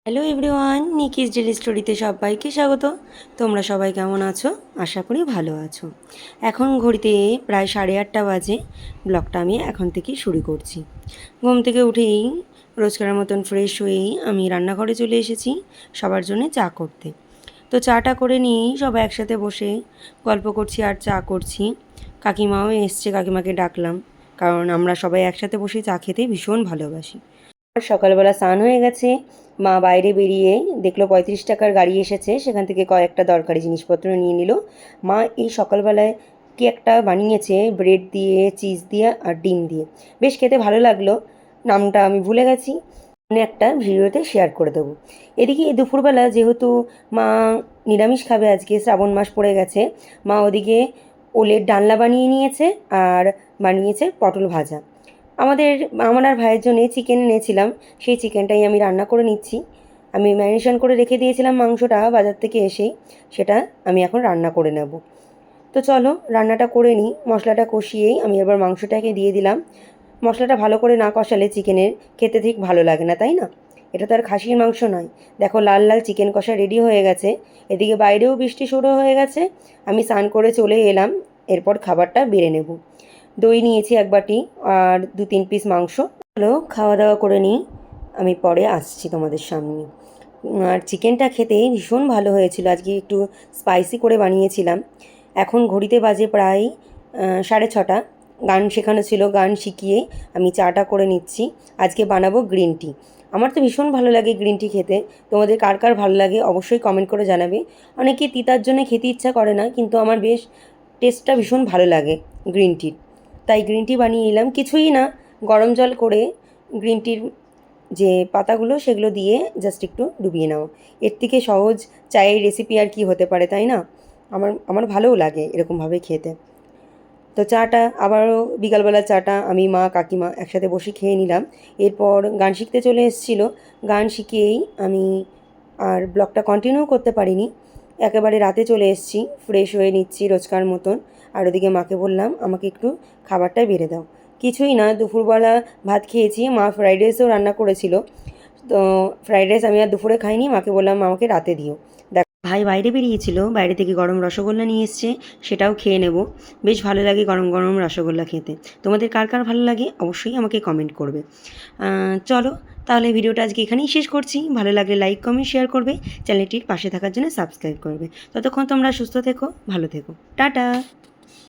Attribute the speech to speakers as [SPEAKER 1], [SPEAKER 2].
[SPEAKER 1] Hello everyone, নিকিস daily স্টোরিতে সবাইকে স্বাগত। তোমরা সবাই কেমন আছো? আশা করি ভালো আছো। এখন ঘড়িতে প্রায় 8:30 বাজে। ব্লগটা আমি এখন থেকেই শুরু করছি। ঘুম থেকে উঠেই রোজকার মতন ফ্রেশ হয়েই আমি রান্নাঘরে চলে এসেছি সবার জন্য চা করতে। তো চাটা করে নিয়েই সবাই একসাথে বসে গল্প করছি আর চা করছি। কাকিমাও এসছে, কাকিমাকে ডাকলাম, কারণ আমরা সবাই একসাথে বসে চা খেতে ভীষণ ভালোবাসি। সকালবেলা স্নান হয়ে গেছে, মা বাইরে বেরিয়ে দেখলো 35 টাকার গাড়ি এসেছে, সেখান থেকে কয়েকটা দরকারি জিনিসপত্র নিয়ে নিল। মা এই সকালবেলায় কি একটা বানিয়েছে, ব্রেড দিয়ে, চিজ দিয়ে আর ডিম দিয়ে, বেশ খেতে ভালো লাগলো। নামটা আমি ভুলে গেছি, আমি একটা ভিডিওতে শেয়ার করে দেবো। এদিকে দুপুরবেলা যেহেতু মা নিরামিষ খাবে, আজকে শ্রাবণ মাস পড়ে গেছে, মা ওদিকে ওলের ডালনা বানিয়ে নিয়েছে আর বানিয়েছে পটল ভাজা। আমার আর ভাইয়ের জন্যে চিকেন এনেছিলাম, সেই চিকেনটাই আমি রান্না করে নিচ্ছি। আমি ম্যারিনেশন করে রেখে দিয়েছিলাম মাংসটা বাজার থেকে এসেই, সেটা আমি এখন রান্না করে নেব। তো চলো রান্নাটা করে নিই। মশলাটা কষিয়েই আমি এবার মাংসটাকে দিয়ে দিলাম। মশলাটা ভালো করে না কষালে চিকেনের খেতে ঠিক ভালো লাগে না, তাই না? এটা তো আর খাসির মাংস নয়। দেখো লাল লাল চিকেন কষা রেডি হয়ে গেছে। এদিকে বাইরেও বৃষ্টি শুরু হয়ে গেছে। আমি স্নান করে চলে এলাম, এরপর খাবারটা বেড়ে নেব। দই নিয়েছি 1 বাটি আর 2-3 পিস মাংস। হলো খাওয়া দাওয়া করে নিই, আমি পরে আসছি তোমাদের সামনে। আর চিকেনটা খেতে ভীষণ ভালো হয়েছিল, আজকে একটু স্পাইসি করে বানিয়েছিলাম। এখন ঘড়িতে বাজে প্রায় 6:30। গান শেখানো ছিল, গান শিখিয়ে আমি চাটা করে নিচ্ছি। আজকে বানাবো গ্রিন টি। আমার তো ভীষণ ভালো লাগে গ্রিন টি খেতে। তোমাদের কার কার ভালো লাগে অবশ্যই কমেন্ট করে জানাবে। অনেকে তিতার জন্য খেতে ইচ্ছা করে না, কিন্তু আমার বেশ টেস্টটা ভীষণ ভালো লাগে গ্রিন টির। তাই গ্রিন টি বানিয়ে নিলাম। কিছুই না, গরম জল করে গ্রিন টির যে পাতাগুলো সেগুলো দিয়ে জাস্ট একটু ডুবিয়ে নাও। এর থেকে সহজ চায়ের রেসিপি আর কি হতে পারে, তাই না? আমার ভালোও লাগে এরকমভাবে খেতে। তো চাটা আবারও, বিকালবেলা চাটা আমি মা কাকিমা একসাথে বসে খেয়ে নিলাম। এরপর গান শিখতে চলে এসেছিলো। গান শিখিয়েই আমি আর ব্লগটা কন্টিনিউ করতে পারিনি, একেবারে রাতে চলে এসেছি। ফ্রেশ হয়ে নিচ্ছি রোজকার মতন। আর ওদিকে মাকে বললাম আমাকে একটু খাবারটা বেড়ে দাও। কিছুই না, দুপুরবেলা ভাত খেয়েছি, মা ফ্রাইড রাইসও রান্না করেছিল। তো ফ্রাইড রাইস আমি আর দুপুরে খাইনি, মাকে বললাম আমাকে রাতে দিও। ভাই বাইরে বেরিয়েছিল, বাইরে থেকে গরম রসগোল্লা নিয়ে এসছে, সেটাও খেয়ে নেব। বেশ ভালো লাগে গরম গরম রসগোল্লা খেতে। তোমাদের কার কার ভালো লাগে অবশ্যই আমাকে কমেন্ট করবে। চলো তাহলে ভিডিওটা আজকে এখানেই শেষ করছি। ভালো লাগলে লাইক কমেন্ট শেয়ার করবে, চ্যানেলটির পাশে থাকার জন্য সাবস্ক্রাইব করবে। ততক্ষণ তোমরা সুস্থ থেকো, ভালো থেকো, টাটা।